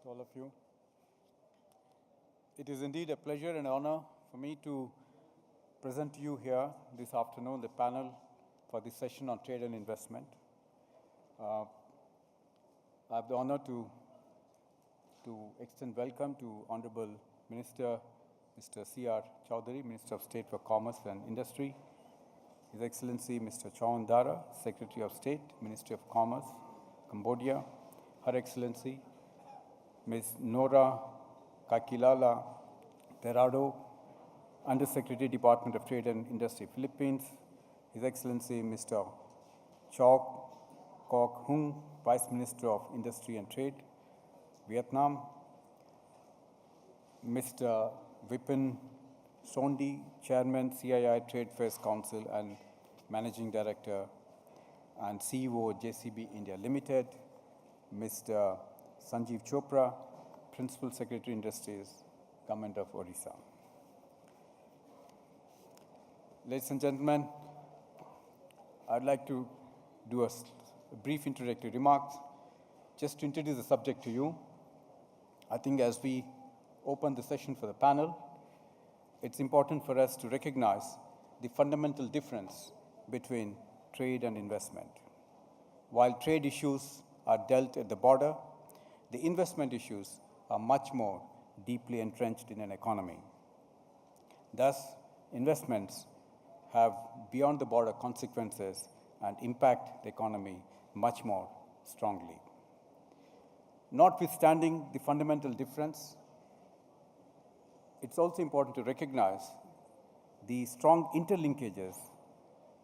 to all of you. It is indeed a pleasure and honor for me to present to you here this afternoon the panel for this session on trade and investment. I have the honor to extend welcome to Honorable Minister Mr. C.R. Chowdhury, Minister of State for Commerce and Industry, His Excellency Mr. Chawan Dara, Secretary of State, Ministry of Commerce, Cambodia, Her Excellency Ms. Nora Kakilala Terado, Under Secretary, Department of Trade and Industry, Philippines, His Excellency Mr. Chok Kok Hung, Vice Minister of Industry and Trade, Vietnam, Mr. Vipin Sondi, Chairman, CII Trade Fairs Council and Managing Director and CEO, JCB India Limited, Mr. Sanjeev Chopra, Principal Secretary Industries, Government of Odisha. Ladies and gentlemen, I'd like to do a brief introductory remarks just to introduce the subject to you. I think as we open the session for the panel, it's important for us to recognize the fundamental difference between trade and investment. While trade issues are dealt at the border, the investment issues are much more deeply entrenched in an economy. Thus, investments have beyond the border consequences and impact the economy much more strongly. Notwithstanding the fundamental difference, it's also important to recognize the strong interlinkages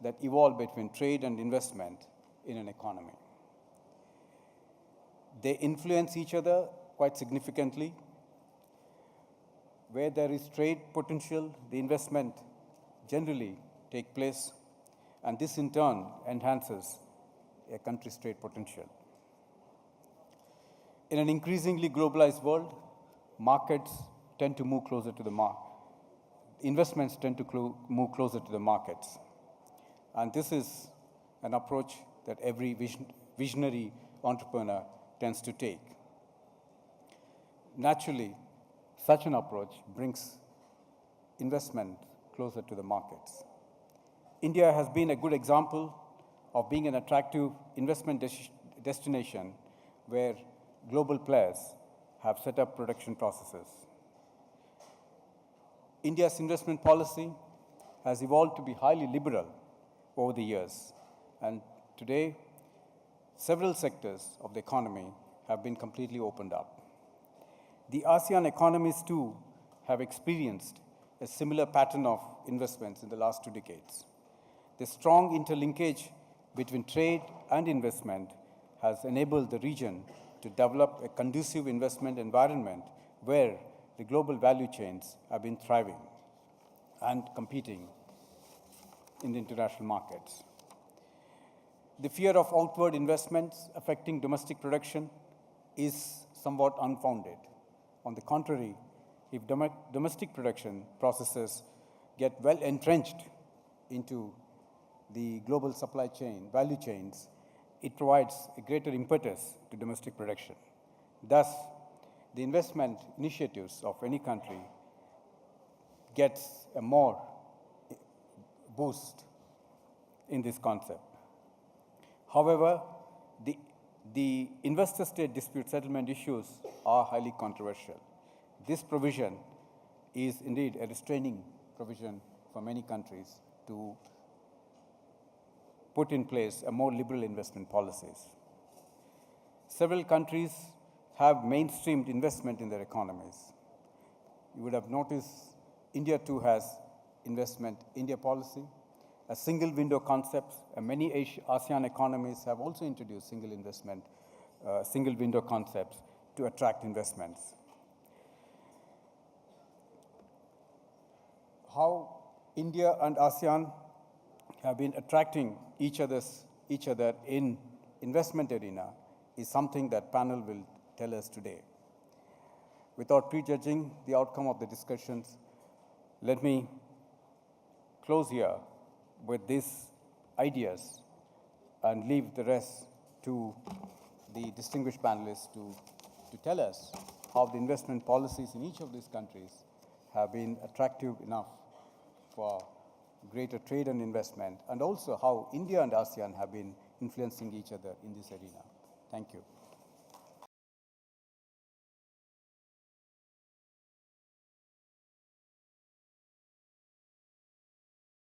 that evolve between trade and investment in an economy. They influence each other quite significantly. Where there is trade potential, the investment generally take place, and this in turn enhances a country's trade potential. In an increasingly globalized world, markets tend to move closer to the investments tend to move closer to the markets. And this is an approach that every visionary entrepreneur tends to take. Naturally, such an approach brings investment closer to the markets. India has been a good example of being an attractive investment destination where global players have set up production processes. India's investment policy has evolved to be highly liberal over the years, and today, several sectors of the economy have been completely opened up. The ASEAN economies, too, have experienced a similar pattern of investments in the last 2 decades. The strong interlinkage between trade and investment has enabled the region to develop a conducive investment environment where the global value chains have been thriving and competing in the international markets. The fear of outward investments affecting domestic production is somewhat unfounded. On the contrary, if domestic production processes get well entrenched into the global supply chain, value chains, it provides a greater impetus to domestic production. Thus, the investment initiatives of any country gets a more boost in this concept. However, the investor-state dispute settlement issues are highly controversial. This provision is indeed a restraining provision for many countries to put in place a more liberal investment policies. Several countries have mainstreamed investment in their economies. You would have noticed India too has investment India policy, a single window concept, and many ASEAN economies have also introduced single window concepts to attract investments. How India and ASEAN have been attracting each other in investment arena is something that panel will tell us today. Without prejudging the outcome of the discussions, let me close here with these ideas and leave the rest to the distinguished panelists to to tell us how the investment policies in each of these countries have been attractive enough for greater trade and investment, and also how India and ASEAN have been influencing each other in this arena. Thank you.